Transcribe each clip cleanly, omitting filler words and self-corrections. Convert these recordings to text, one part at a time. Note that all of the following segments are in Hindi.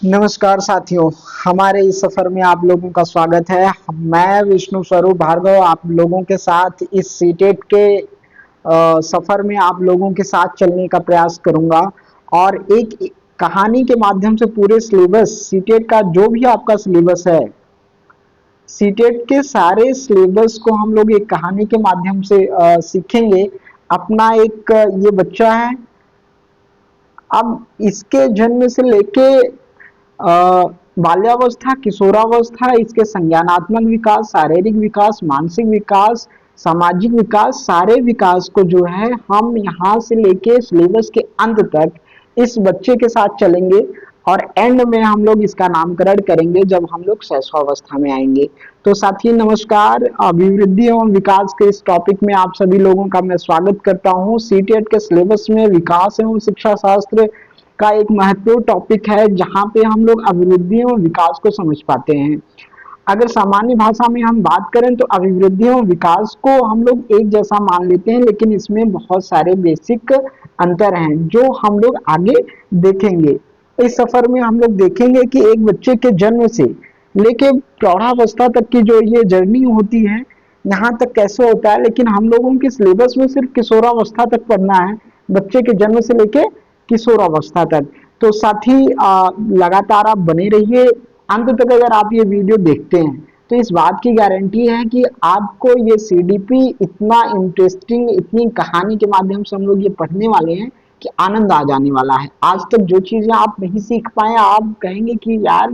नमस्कार साथियों, हमारे इस सफर में आप लोगों का स्वागत है। मैं विष्णु स्वरूप भार्गव आप लोगों के साथ इस सीटेट के सफर में आप लोगों के साथ चलने का प्रयास करूंगा और एक कहानी के माध्यम से पूरे सिलेबस सीटेट का जो भी आपका सिलेबस है, सीटेट के सारे सिलेबस को हम लोग एक कहानी के माध्यम से सीखेंगे। अपना एक ये बच्चा है, अब इसके जन्म से लेके बाल्यावस्था, किशोरावस्था, इसके संज्ञानात्मक विकास, शारीरिक विकास, मानसिक विकास, सामाजिक विकास, सारे विकास को जो है हम यहाँ से लेके सिलेबस के अंत तक इस बच्चे के साथ चलेंगे और एंड में हम लोग इसका नामकरण करेंगे जब हम लोग शैशवावस्था में आएंगे। तो साथी नमस्कार, अभिवृद्धि एवं विकास के इस टॉपिक में आप सभी लोगों का मैं स्वागत करता हूँ। सीटेट के सिलेबस में विकास एवं शिक्षा शास्त्र का एक महत्वपूर्ण टॉपिक है जहाँ पे हम लोग अभिवृद्धि और विकास को समझ पाते हैं। अगर सामान्य भाषा में हम बात करें तो अभिवृद्धि और विकास को हम लोग एक जैसा मान लेते हैं, लेकिन इसमें बहुत सारे बेसिक अंतर हैं जो हम लोग आगे देखेंगे। इस सफर में हम लोग देखेंगे कि एक बच्चे के जन्म से लेके प्रौढ़ावस्था तक की जो ये जर्नी होती है, यहाँ तक कैसे होता है, लेकिन हम लोगों के सिलेबस में सिर्फ किशोरावस्था तक पढ़ना है, बच्चे के जन्म से लेके किशोरावस्था तक। तो साथ ही लगातार आप बने रहिए अंत तक। अगर आप ये वीडियो देखते हैं तो इस बात की गारंटी है कि आपको ये सीडीपी इतना इंटरेस्टिंग, इतनी कहानी के माध्यम से हम लोग ये पढ़ने वाले हैं कि आनंद आ जाने वाला है। आज तक जो चीजें आप नहीं सीख पाए, आप कहेंगे कि यार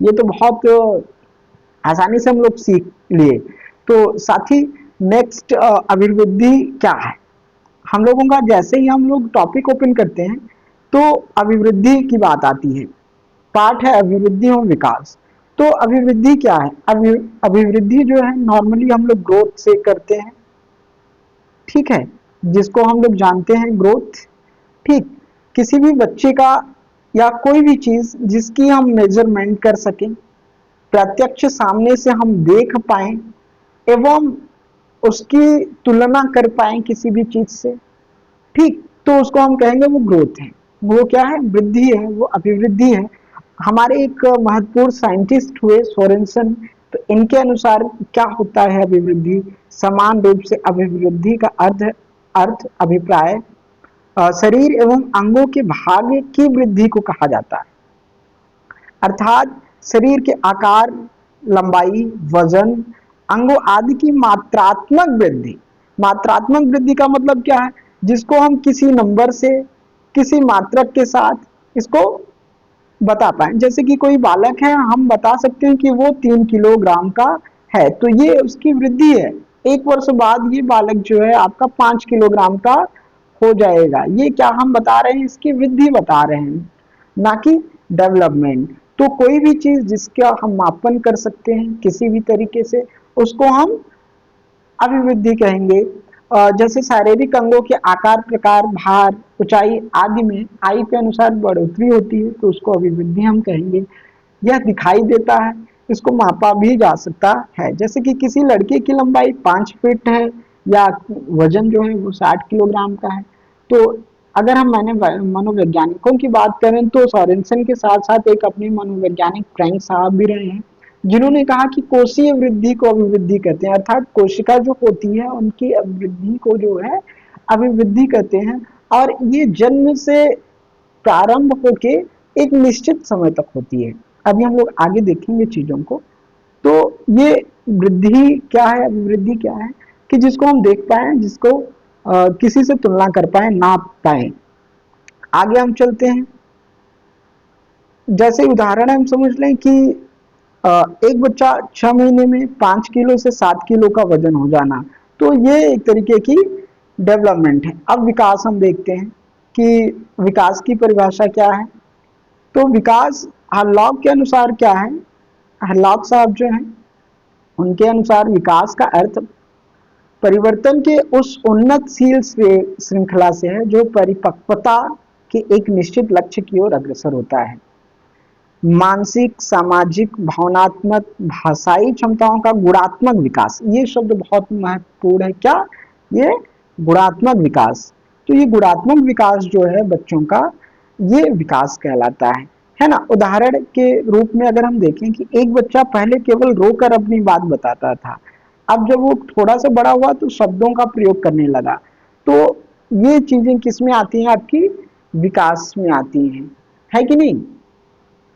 ये तो बहुत आसानी से हम लोग सीख लिए। तो साथी नेक्स्ट अभिवृद्धि क्या है, हम लोगों का जैसे ही हम लोग टॉपिक ओपन करते हैं तो अभिवृद्धि की बात आती है। पार्ट है अभिवृद्धि और विकास। तो अभिवृद्धि क्या है? अभिवृद्धि जो है नॉर्मली हम लोग ग्रोथ से करते हैं, ठीक है, जिसको हम लोग जानते हैं ग्रोथ। ठीक, किसी भी बच्चे का या कोई भी चीज जिसकी हम मेजरमेंट कर सकें, प्रत्यक्ष सामने से हम देख पाए एवं उसकी तुलना कर पाए किसी भी चीज से, ठीक, तो उसको हम कहेंगे वो ग्रोथ है। वो क्या है? वृद्धि है, वो अभिवृद्धि है। हमारे एक महत्वपूर्ण साइंटिस्ट हुए सोरेनसन, तो इनके अनुसार क्या होता है अभिवृद्धि? समान रूप से अभिवृद्धि का अर्थ अभिप्राय शरीर एवं अंगों के भाग की वृद्धि को कहा जाता है। अर्थात शरीर के आकार, लंबाई, वजन, अंगों आदि की मात्रात्मक वृद्धि। मात्रात्मक वृद्धि का मतलब क्या है? जिसको हम किसी नंबर से, किसी मात्रक के साथ इसको बता पाए। जैसे कि कोई बालक है, हम बता सकते हैं कि वो 3 किलोग्राम का है, तो ये उसकी वृद्धि है। 1 वर्ष बाद ये बालक जो है आपका 5 किलोग्राम का हो जाएगा। ये क्या हम बता रहे हैं? इसकी वृद्धि बता रहे हैं, ना कि डेवलपमेंट। तो कोई भी चीज जिसका हम मापन कर सकते हैं किसी भी तरीके से, उसको हम अभिवृद्धि कहेंगे। जैसे शारीरिक अंगों के आकार, प्रकार, भार, ऊंचाई आदि में आयु के अनुसार बढ़ोतरी होती है, तो उसको अभिवृद्धि हम कहेंगे। यह दिखाई देता है, इसको मापा भी जा सकता है। जैसे कि किसी लड़के की लंबाई 5 फीट है या वजन जो है वो 60 किलोग्राम का है। तो अगर हम मनोवैज्ञानिकों की बात करें तो सोरेनसन के साथ साथ एक अपने मनोवैज्ञानिक फ्रैंक साहब भी रहे हैं, जिन्होंने कहा कि कोशीय वृद्धि को अभिवृद्धि कहते हैं। अर्थात कोशिका जो होती है उनकी अभिवृद्धि को जो है अभिवृद्धि कहते हैं। और ये जन्म से प्रारंभ होके एक निश्चित समय तक होती है। अभी हम लोग आगे देखेंगे चीजों को। तो ये वृद्धि क्या है, अभिवृद्धि क्या है? कि जिसको हम देख पाए, जिसको किसी से तुलना कर पाए, नाप पाए। आगे हम चलते हैं। जैसे उदाहरण हम समझ लें कि एक बच्चा 6 महीने में 5 किलो से 7 किलो का वजन हो जाना, तो ये एक तरीके की डेवलपमेंट है। अब विकास हम देखते हैं कि विकास की परिभाषा क्या है। तो विकास हरलॉक के अनुसार क्या है? हरलॉक साहब जो हैं उनके अनुसार विकास का अर्थ परिवर्तन के उस उन्नतशील श्रृंखला से है जो परिपक्वता के एक निश्चित लक्ष्य की ओर अग्रसर होता है। मानसिक, सामाजिक, भावनात्मक, भाषाई क्षमताओं का गुणात्मक विकास, ये शब्द बहुत महत्वपूर्ण है। क्या? ये गुणात्मक विकास। तो ये गुणात्मक विकास जो है बच्चों का, ये विकास कहलाता है। है ना। उदाहरण के रूप में अगर हम देखें कि एक बच्चा पहले केवल रोकर अपनी बात बताता था, अब जब वो थोड़ा सा बड़ा हुआ तो शब्दों का प्रयोग करने लगा। तो ये चीजें किस में आती हैं, आपकी विकास में आती हैं, है कि नहीं।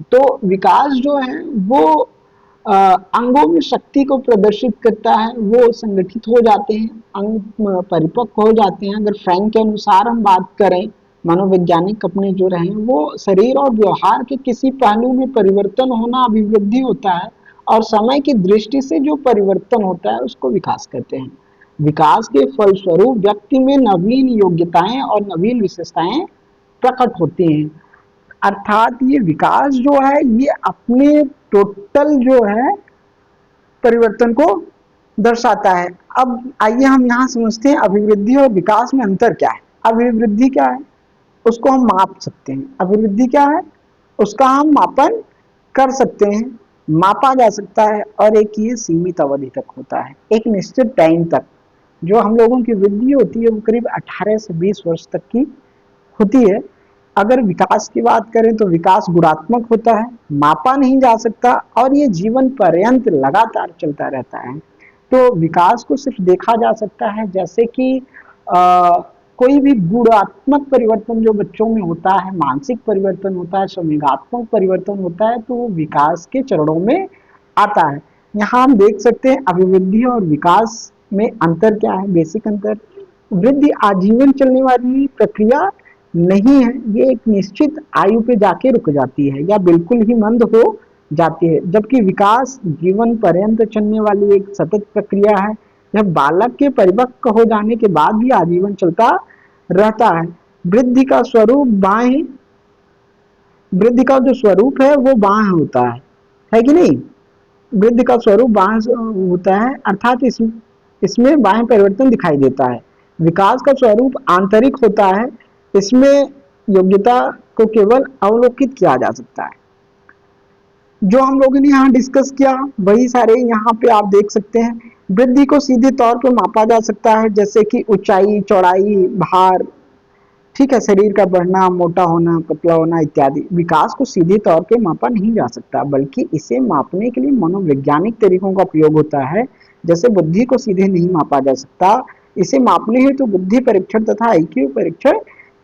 तो विकास जो है वो अंगों में शक्ति को प्रदर्शित करता है, वो संगठित हो जाते हैं, अंग परिपक्व हो जाते हैं। अगर फ्रैंक के अनुसार हम बात करें, मनोवैज्ञानिक अपने जो रहे, वो शरीर और व्यवहार के किसी पहलू में परिवर्तन होना अभिवृद्धि होता है, और समय की दृष्टि से जो परिवर्तन होता है उसको विकास कहते हैं। विकास के फलस्वरूप व्यक्ति में नवीन योग्यताएं और नवीन विशेषताएं प्रकट होती हैं। अर्थात ये विकास जो है ये अपने टोटल जो है परिवर्तन को दर्शाता है। अब आइए हम यहाँ समझते हैं अभिवृद्धि और विकास में अंतर क्या है। अभिवृद्धि क्या है, उसको हम माप सकते हैं। अभिवृद्धि क्या है, उसका हम मापन कर सकते हैं, मापा जा सकता है, और एक ये सीमित अवधि तक होता है, एक निश्चित टाइम तक। जो हम लोगों की वृद्धि होती है वो करीब 18 से 20 वर्ष तक की होती है। अगर विकास की बात करें तो विकास गुणात्मक होता है, मापा नहीं जा सकता, और ये जीवन पर्यंत लगातार चलता रहता है। तो विकास को सिर्फ देखा जा सकता है, जैसे कि कोई भी गुणात्मक परिवर्तन जो बच्चों में होता है, मानसिक परिवर्तन होता है, संवेगात्मक परिवर्तन होता है, तो वो विकास के चरणों में आता है। यहाँ हम देख सकते हैं अभिवृद्धि और विकास में अंतर क्या है। बेसिक अंतर, वृद्धि आजीवन चलने वाली प्रक्रिया नहीं है, ये एक निश्चित आयु पे जाके रुक जाती है या बिल्कुल ही मंद हो जाती है। जबकि विकास जीवन पर्यंत चलने वाली एक सतत प्रक्रिया है, जब बालक के परिपक्व हो जाने के बाद भी आजीवन चलता रहता है। वृद्धि का स्वरूप बाएं, वृद्धि का जो स्वरूप है वो बाएं होता है कि नहीं। वृद्धि का स्वरूप बाएं होता है, अर्थात इसमें बाएं परिवर्तन दिखाई देता है। विकास का स्वरूप आंतरिक होता है, इसमें योग्यता को केवल अवलोकित किया जा सकता है। जो हम लोगों ने यहाँ डिस्कस किया वही सारे यहाँ पे आप देख सकते हैं। वृद्धि को सीधे तौर पे मापा जा सकता है, जैसे कि ऊंचाई, चौड़ाई, भार, ठीक है, शरीर का बढ़ना, मोटा होना, पतला होना इत्यादि। विकास को सीधे तौर पे मापा नहीं जा सकता, बल्कि इसे मापने के लिए मनोवैज्ञानिक तरीकों का प्रयोग होता है। जैसे बुद्धि को सीधे नहीं मापा जा सकता, इसे मापने हेतु बुद्धि परीक्षण तथा आईक्यू परीक्षण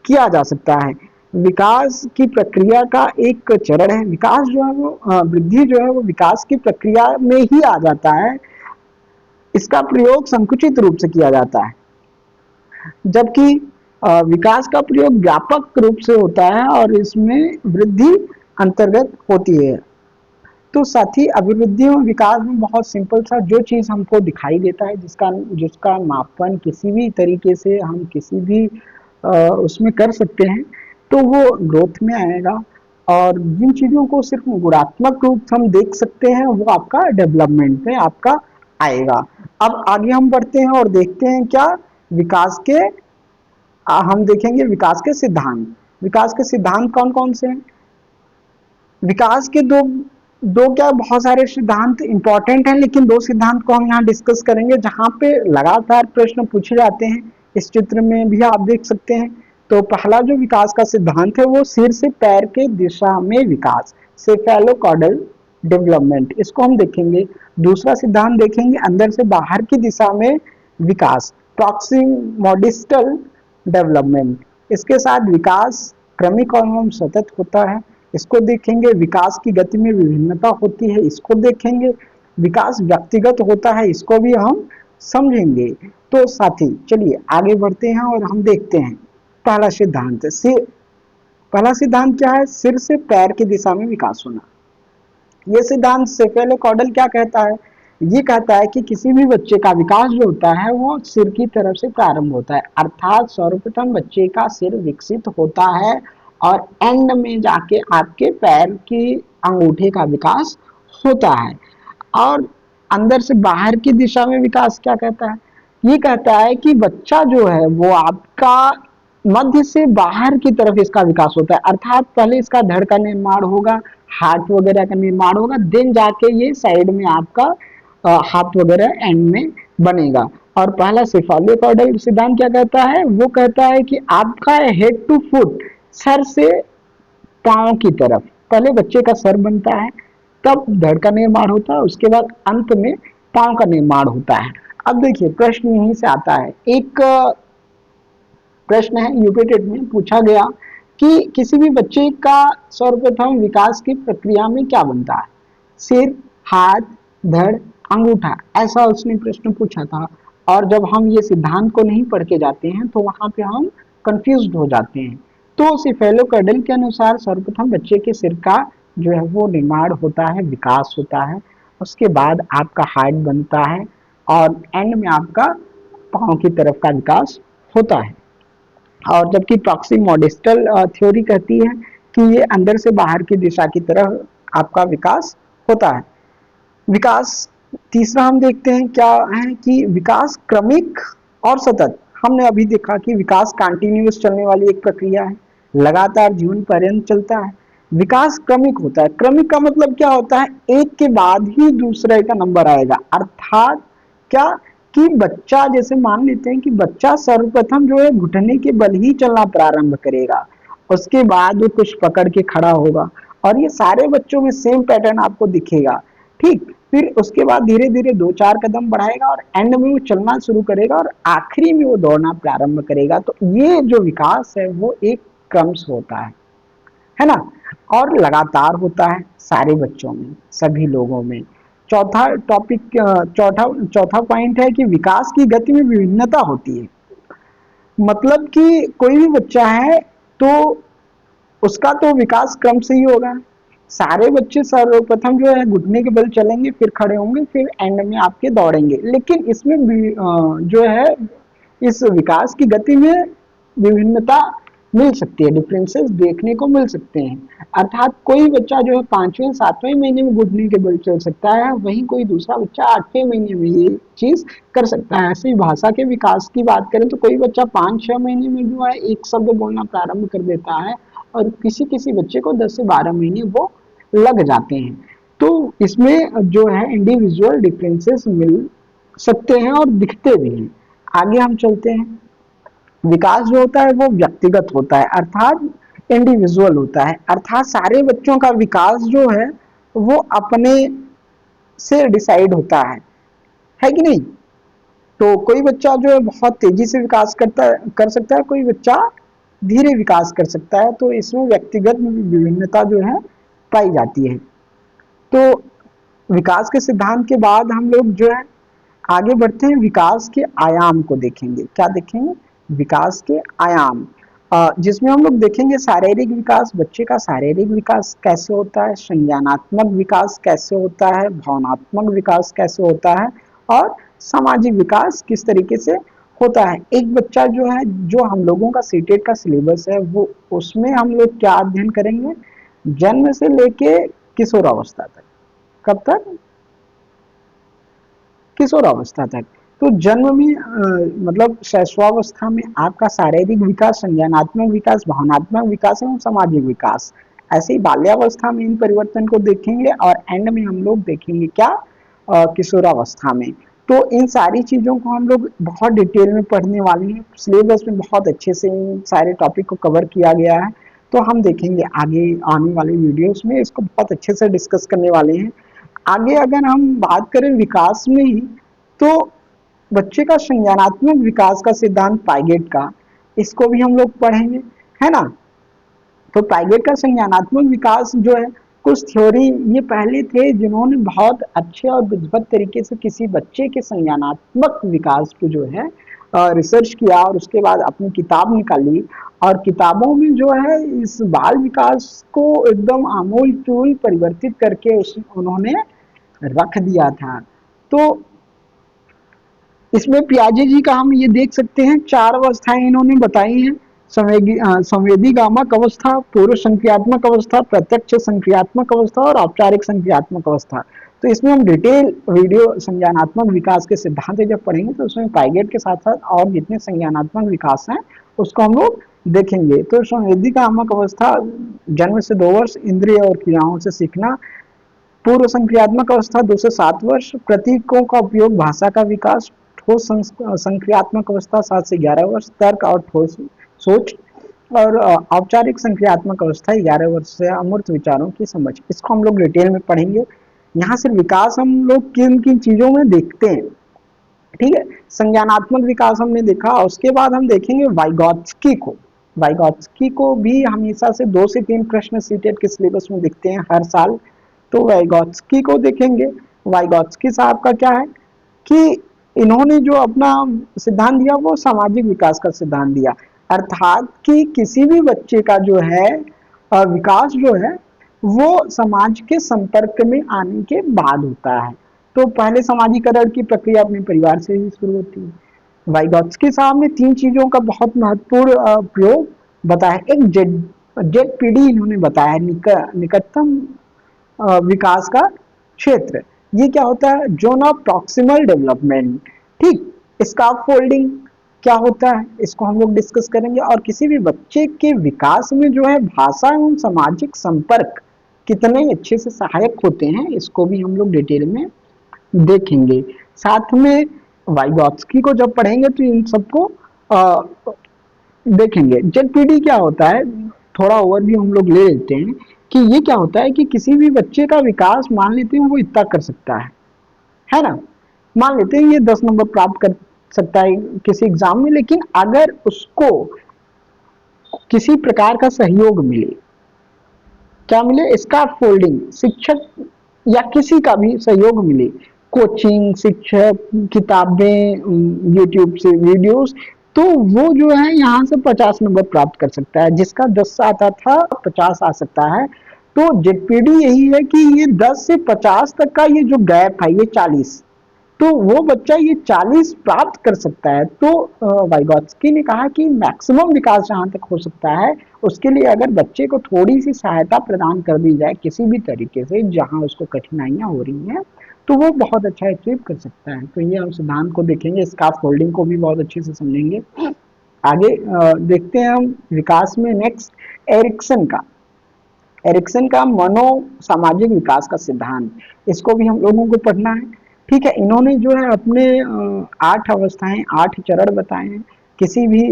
किया जा सकता है। विकास की प्रक्रिया का एक चरण है, विकास जो है वो वृद्धि जो है वो विकास की प्रक्रिया में ही आ जाता है, इसका प्रयोग संकुचित रूप से किया जाता है। जबकि विकास का प्रयोग व्यापक रूप से होता है और इसमें वृद्धि अंतर्गत होती है। तो साथी अभिवृद्धि और विकास में बहुत सिंपल सा जो चीज हमको दिखाई देता है, जिसका जिसका मापन किसी भी तरीके से हम किसी भी उसमें कर सकते हैं, तो वो ग्रोथ में आएगा। और जिन चीजों को सिर्फ गुणात्मक रूप से हम देख सकते हैं वो आपका डेवलपमेंट में आपका आएगा। अब आगे हम बढ़ते हैं और देखते हैं क्या विकास के हम देखेंगे विकास के सिद्धांत। विकास के सिद्धांत कौन कौन से हैं। विकास के दो दो क्या बहुत सारे सिद्धांत इंपॉर्टेंट हैं, लेकिन दो सिद्धांत को हम यहाँ डिस्कस करेंगे जहाँ पे लगातार प्रश्न पूछे जाते हैं। इस चित्र में भी आप देख सकते हैं। तो पहला जो विकास का सिद्धांत है वो सिर से पैर के दिशा में विकास, सेफेलोकॉर्डल डेवलपमेंट, इसको हम देखेंगे। दूसरा सिद्धांत देखेंगे अंदर से बाहर की दिशा में विकास, प्रॉक्सिमोडिस्टल डेवलपमेंट। इसके साथ विकास क्रमिक एवं सतत होता है, इसको देखेंगे। विकास की गति में विभिन्नता होती है, इसको देखेंगे। विकास व्यक्तिगत होता है, इसको भी हम समझेंगे। तो साथी चलिए आगे बढ़ते हैं और हम देखते हैं पहला सिद्धांत। पहला सिद्धांत क्या है, सिर से पैर की दिशा में विकास होना। यह सिद्धांत सेफेलोकॉर्डल क्या कहता है, ये कहता है कि किसी भी बच्चे का विकास जो होता है वो सिर की तरफ से प्रारंभ होता है, अर्थात सर्वप्रथम बच्चे का सिर विकसित होता है और एंड में जाके आपके पैर की अंगूठे का विकास होता है। और अंदर से बाहर की दिशा में विकास क्या कहता है, ये कहता है कि बच्चा जो है वो आपका मध्य से बाहर की तरफ इसका विकास होता है, अर्थात पहले इसका धड़ का निर्माण होगा, हाथ वगैरह का निर्माण होगा, देन जाके ये साइड में आपका हाथ वगैरह एंड में बनेगा। और पहला सेफेलोकॉर्डल सिद्धांत क्या कहता है, वो कहता है कि आपका हेड टू फुट, सर से पांव की तरफ, पहले बच्चे का सर बनता है, तब धड़ का निर्माण होता है, उसके बाद अंत में पांव का निर्माण होता है। अब देखिए प्रश्न यहीं से आता है, एक प्रश्न है यूपी टेट में पूछा गया कि किसी भी बच्चे का सर्वप्रथम विकास की प्रक्रिया में क्या बनता है, सिर, हाथ, धड़, अंगूठा, ऐसा उसने प्रश्न पूछा था। और जब हम ये सिद्धांत को नहीं पढ़ के जाते हैं तो वहां पे हम कंफ्यूज हो जाते हैं। तो सिफेलोकार्डल के अनुसार सर्वप्रथम बच्चे के सिर का जो है वो निर्माण होता है, विकास होता है, उसके बाद आपका हार्ट बनता है और एंड में आपका पाँव की तरफ का विकास होता है। और जबकि प्रॉक्सी मॉडिस्टल थ्योरी कहती है कि ये अंदर से बाहर की दिशा की तरह आपका विकास होता है। विकास तीसरा हम देखते हैं क्या है कि विकास क्रमिक और सतत। हमने अभी देखा कि विकास कंटिन्यूअस चलने वाली एक प्रक्रिया है, लगातार जीवन पर्यंत चलता है। विकास क्रमिक होता है, क्रमिक का मतलब क्या होता है, एक के बाद ही दूसरे का नंबर आएगा, अर्थात क्या कि बच्चा, जैसे मान लेते हैं कि बच्चा सर्वप्रथम जो है घुटने के बल ही चलना प्रारंभ करेगा, उसके बाद वो कुछ पकड़ के खड़ा होगा, और ये सारे बच्चों में सेम पैटर्न आपको दिखेगा। ठीक, फिर उसके बाद धीरे धीरे 2-4 कदम बढ़ाएगा और एंड में वो चलना शुरू करेगा और आखिरी में वो दौड़ना प्रारंभ करेगा। तो ये जो विकास है वो एक क्रम से होता है ना, और लगातार होता है सारे बच्चों में, सभी लोगों में। चौथा टॉपिक, चौथा पॉइंट है कि विकास की गति में विभिन्नता होती है। मतलब कि कोई भी बच्चा है तो उसका तो विकास क्रम से ही होगा। सारे बच्चे सर्वप्रथम जो है घुटने के बल चलेंगे, फिर खड़े होंगे, फिर एंड में आपके दौड़ेंगे, लेकिन इसमें भी जो है इस विकास की गति में विभिन्नता मिल सकती है, डिफरेंसेस देखने को मिल सकते हैं। अर्थात कोई बच्चा जो है 5वें-7वें महीने में घुटने के बल चल सकता है, वहीं कोई दूसरा बच्चा 8वें महीने में ये चीज कर सकता है। ऐसे ही भाषा के विकास की बात करें तो कोई बच्चा 5-6 महीने में जो है एक शब्द बोलना प्रारंभ कर देता है, और किसी किसी बच्चे को 10 से 12 महीने वो लग जाते हैं। तो इसमें जो है इंडिविजुअल डिफरेंसेस मिल सकते हैं और दिखते भी हैं। आगे हम चलते हैं। विकास जो होता है वो व्यक्तिगत होता है, अर्थात इंडिविजुअल होता है, अर्थात सारे बच्चों का विकास जो है वो अपने से डिसाइड होता है कि नहीं। तो कोई बच्चा जो है बहुत तेजी से विकास कर सकता है, कोई बच्चा धीरे विकास कर सकता है, तो इसमें व्यक्तिगत विभिन्नता जो है पाई जाती है। तो विकास के सिद्धांत के बाद हम लोग जो है आगे बढ़ते हैं, विकास के आयाम को देखेंगे। क्या देखेंगे, विकास के आयाम, जिसमें हम लोग देखेंगे शारीरिक विकास, बच्चे का शारीरिक विकास कैसे होता है, संज्ञानात्मक विकास कैसे होता है, भावनात्मक विकास कैसे होता है, और सामाजिक विकास किस तरीके से होता है। एक बच्चा जो है, जो हम लोगों का सीटेट का सिलेबस है, वो उसमें हम लोग क्या अध्ययन करेंगे, जन्म से लेके किशोरावस्था तक। कब तक, किशोरावस्था तक। तो जन्म में मतलब शैशवावस्था में आपका शारीरिक विकास, संज्ञानात्मक विकास, भावनात्मक विकास एवं सामाजिक विकास। ऐसे ही बाल्यावस्था में इन परिवर्तन को देखेंगे, और एंड में हम लोग देखेंगे क्या, किशोरावस्था में। तो इन सारी चीजों को हम लोग बहुत डिटेल में पढ़ने वाले हैं, सिलेबस में बहुत अच्छे से इन सारे टॉपिक को कवर किया गया है। तो हम देखेंगे आगे आने वाले वीडियोस में इसको बहुत अच्छे से डिस्कस करने वाले हैं। आगे अगर हम बात करें विकास में ही, तो बच्चे का संज्ञानात्मक विकास का सिद्धांत पाइगेट का, इसको भी हम लोग पढ़ेंगे, है ना। तो पाइगेट का संज्ञानात्मक विकास जो है, कुछ थ्योरी ये पहले थे जिन्होंने बहुत अच्छे और विधिवत तरीके से किसी बच्चे के संज्ञानात्मक विकास पे जो है रिसर्च किया, और उसके बाद अपनी किताब निकाली, और किताबों में जो है इस बाल विकास को एकदम आमूल चूल परिवर्तित करके उन्होंने रख दिया था। तो इसमें पियाजे जी का हम ये देख सकते हैं, 4 अवस्थाएं इन्होंने बताई हैं, संवेदीगामक अवस्था, पूर्व संक्रियात्मक अवस्था, प्रत्यक्ष संक्रियात्मक अवस्था और औपचारिक संक्रियात्मक अवस्था। तो इसमें हम डिटेल वीडियो संज्ञानात्मक विकास के सिद्धांत जब पढ़ेंगे तो उसमें पाइगेट के साथ साथ और जितने संज्ञानात्मक विकास हैं उसको हम लोग देखेंगे। तो संवेदीगामक अवस्था, जन्म से 2 वर्ष, इंद्रिय और क्रियाओं से सीखना। पूर्व संक्रियात्मक अवस्था 2 से 7 वर्ष, प्रतीकों का उपयोग, भाषा का विकास। ठोस संक्रियात्मक अवस्था 7 से 11 वर्ष, तर्क और ठोस सोच। और औपचारिक संक्रियात्मक अवस्था 11 वर्ष से अमूर्त विचारों की समझ, इसको हम लोग डिटेल में पढ़ेंगे। यहाँ से विकास हम लोग किन किन चीजों में देखते हैं, ठीक है। संज्ञानात्मक विकास हमने देखा, उसके बाद हम देखेंगे वाइगॉत्स्की को। वाइगॉत्स्की को भी हमेशा से 2 से 3 प्रश्न सीटेट के सिलेबस में दिखते हैं हर साल, तो वाइगॉत्स्की को देखेंगे। वाइगॉत्स्की साहब का क्या है कि इन्होंने जो अपना सिद्धांत दिया वो सामाजिक विकास का सिद्धांत दिया, अर्थात कि किसी भी बच्चे का जो है विकास जो है वो समाज के संपर्क में आने के बाद होता है। तो पहले समाजीकरण की प्रक्रिया अपने परिवार से ही शुरू होती है। वाइगॉत्स्की साहब ने 3 चीजों का बहुत महत्वपूर्ण प्रयोग बताया। एक जेड पीडी इन्होंने बताया, निकटतम विकास का क्षेत्र। ये क्या होता है, जोन ऑफ प्रॉक्सिमल डेवलपमेंट, ठीक। स्काफ फोल्डिंग क्या होता है, इसको हम लोग डिस्कस करेंगे। और किसी भी बच्चे के विकास में जो है भाषा एवं सामाजिक संपर्क कितने अच्छे से सहायक होते हैं, इसको भी हम लोग डिटेल में देखेंगे। साथ में वाइगॉत्स्की को जब पढ़ेंगे तो इन सबको देखेंगे। जेडपीडी क्या होता है, थोड़ा ओवरव्यू हम लोग ले लेते हैं कि ये क्या होता है कि किसी भी बच्चे का विकास मान लेते हैं वो इतना कर सकता है ना। मान लेते हैं ये 10 नंबर प्राप्त कर सकता है किसी एग्जाम में, लेकिन अगर उसको किसी प्रकार का सहयोग मिले, क्या मिले, स्काफ फोल्डिंग, शिक्षक या किसी का भी सहयोग मिले, कोचिंग, शिक्षक, किताबें, यूट्यूब से वीडियोस, तो वो जो है यहाँ से 50 नंबर प्राप्त कर सकता है। जिसका 10 आता था 50 आ सकता है। तो जेडपीडी यही है कि ये 10 से 50 तक का ये जो गैप है ये 40, तो वो बच्चा ये 40 प्राप्त कर सकता है। तो वाइगॉत्स्की ने कहा कि मैक्सिमम विकास जहाँ तक हो सकता है उसके लिए अगर बच्चे को थोड़ी सी सहायता प्रदान कर दी जाए किसी भी तरीके से, जहाँ उसको कठिनाइयाँ हो रही हैं, तो वो बहुत अच्छा अचीव कर सकता है। तो ये हम सिद्धांत को देखेंगे, स्काफ फोल्डिंग को भी बहुत अच्छे से समझेंगे। आगे देखते हैं हम विकास में नेक्स्ट एरिक्सन का मनो सामाजिक विकास का सिद्धांत, इसको भी हम लोगों को पढ़ना है, ठीक है। इन्होंने जो है अपने 8 अवस्थाएं, 8 चरण बताए हैं किसी भी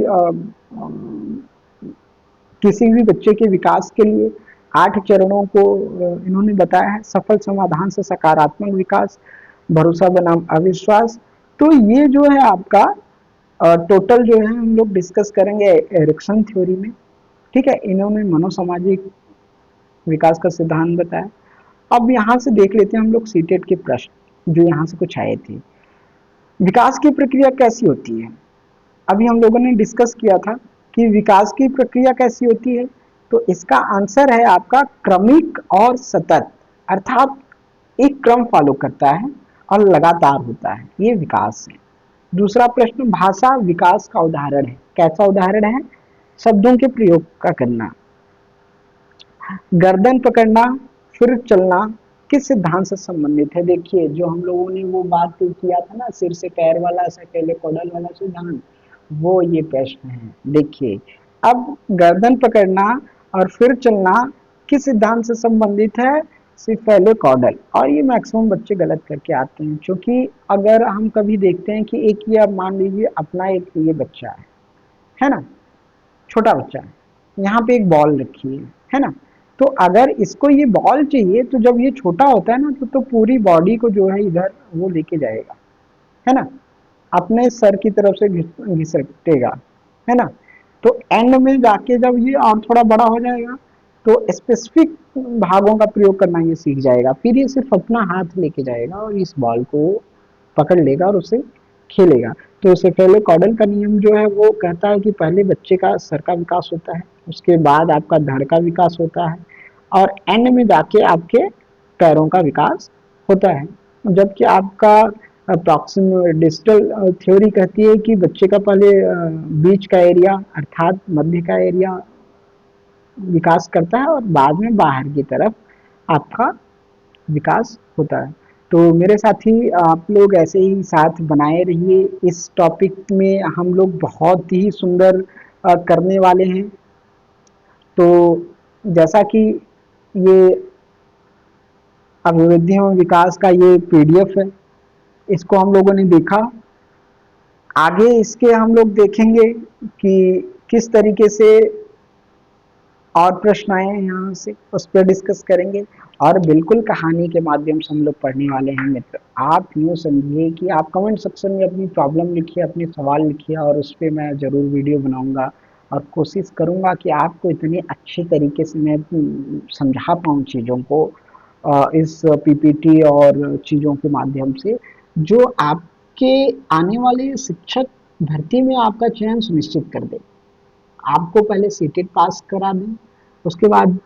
किसी भी बच्चे के विकास के लिए। 8 चरणों को इन्होंने बताया है। सफल समाधान से सकारात्मक विकास, भरोसा बनाम अविश्वास। तो ये जो है आपका टोटल जो है हम लोग डिस्कस करेंगे एरिक्सन थ्योरी में, ठीक है। इन्होंने मनोसामाजिक विकास का सिद्धांत बताया। अब यहाँ से देख लेते हैं हम लोग सीटेट के प्रश्न जो यहाँ से कुछ आए थे। विकास की प्रक्रिया कैसी होती है, अभी हम लोगों ने डिस्कस किया था कि विकास की प्रक्रिया कैसी होती है। तो इसका आंसर है आपका क्रमिक और सतत, अर्थात एक क्रम फॉलो करता है और लगातार होता है, ये विकास है। दूसरा प्रश्न, भाषा विकास का उदाहरण है, कैसा उदाहरण है, शब्दों के प्रयोग का करना। गर्दन पकड़ना फिर चलना किस सिद्धांत से संबंधित है, देखिए जो हम लोगों ने वो बात किया था ना, सिर से पैर वाला सेफेलोकॉडल वाला सिद्धांत, वो ये प्रश्न है। देखिए अब गर्दन पकड़ना और फिर चलना किस सिद्धांत से संबंधित है, सिफेलोकॉडल। और ये मैक्सिमम बच्चे गलत करके आते हैं, क्योंकि अगर हम कभी देखते हैं कि एक ये मान लीजिए अपना एक ये बच्चा है ना, छोटा बच्चा है, यहाँ पे एक बॉल रखी है ना। तो अगर इसको ये बॉल चाहिए तो जब ये छोटा होता है ना तो पूरी बॉडी को जो है इधर वो लेके जाएगा, है ना, अपने सर की तरफ से घिसटेगा, है ना। तो एंड में जाके जब ये और थोड़ा बड़ा हो जाएगा तो स्पेसिफिक भागों का प्रयोग करना ये सीख जाएगा, फिर ये सिर्फ अपना हाथ लेके जाएगा और इस बॉल को पकड़ लेगा और उसे खेलेगा। तो सेफेलोकॉडल का नियम जो है वो कहता है कि पहले बच्चे का सर का विकास होता है, उसके बाद आपका धड़ का विकास होता है और एंड में जाके आपके पैरों का विकास होता है। जबकि आपका अप्रॉक्सिमेट डिजिटल थ्योरी कहती है कि बच्चे का पहले बीच का एरिया अर्थात मध्य का एरिया विकास करता है और बाद में बाहर की तरफ आपका विकास होता है। तो मेरे साथी आप लोग ऐसे ही साथ बनाए रहिए, इस टॉपिक में हम लोग बहुत ही सुंदर करने वाले हैं। तो जैसा कि ये अभिवृद्धि एवं विकास का ये पीडीएफ है, इसको हम लोगों ने देखा। आगे इसके हम लोग देखेंगे कि किस तरीके से और प्रश्न आए हैं यहाँ से, उस पर डिस्कस करेंगे। और बिल्कुल कहानी के माध्यम से हम लोग पढ़ने वाले हैं मित्र। आप यूँ समझिए कि आप कमेंट सेक्शन में अपनी प्रॉब्लम लिखिए, अपने सवाल लिखिए, और उस पे मैं ज़रूर वीडियो बनाऊंगा और कोशिश करूंगा कि आपको इतने अच्छे तरीके से मैं समझा पाऊँ चीज़ों को इस पीपीटी और चीज़ों के माध्यम से, जो आपके आने वाले शिक्षक भर्ती में आपका चयन सुनिश्चित कर दे। आपको पहले सीटेट पास करा दें, उसके बाद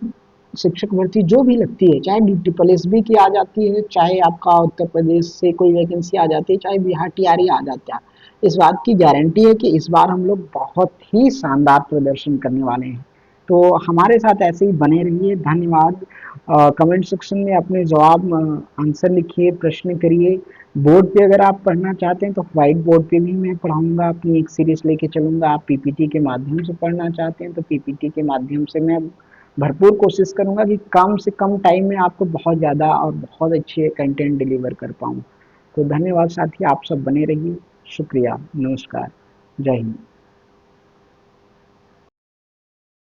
शिक्षक भर्ती जो भी लगती है, चाहे DPSB की आ जाती है, चाहे आपका उत्तर प्रदेश से कोई वैकेंसी आ जाती है, चाहे बिहार TRE आ जाता है, इस बात की गारंटी है कि इस बार हम लोग बहुत ही शानदार प्रदर्शन करने वाले हैं। तो हमारे साथ ऐसे ही बने रहिए। धन्यवाद। कमेंट सेक्शन में अपने जवाब आंसर लिखिए, प्रश्न करिए। बोर्ड पे अगर आप पढ़ना चाहते हैं तो व्हाइट बोर्ड पे भी मैं पढ़ाऊंगा, अपनी एक सीरीज लेके चलूंगा। आप पीपीटी के माध्यम से पढ़ना चाहते हैं तो पीपीटी के माध्यम से मैं भरपूर कोशिश करूंगा कि कम से कम टाइम में आपको बहुत ज़्यादा और बहुत अच्छे कंटेंट डिलीवर कर पाऊँ। तो धन्यवाद साथी, आप सब बने रहिए। शुक्रिया, नमस्कार, जय हिंद।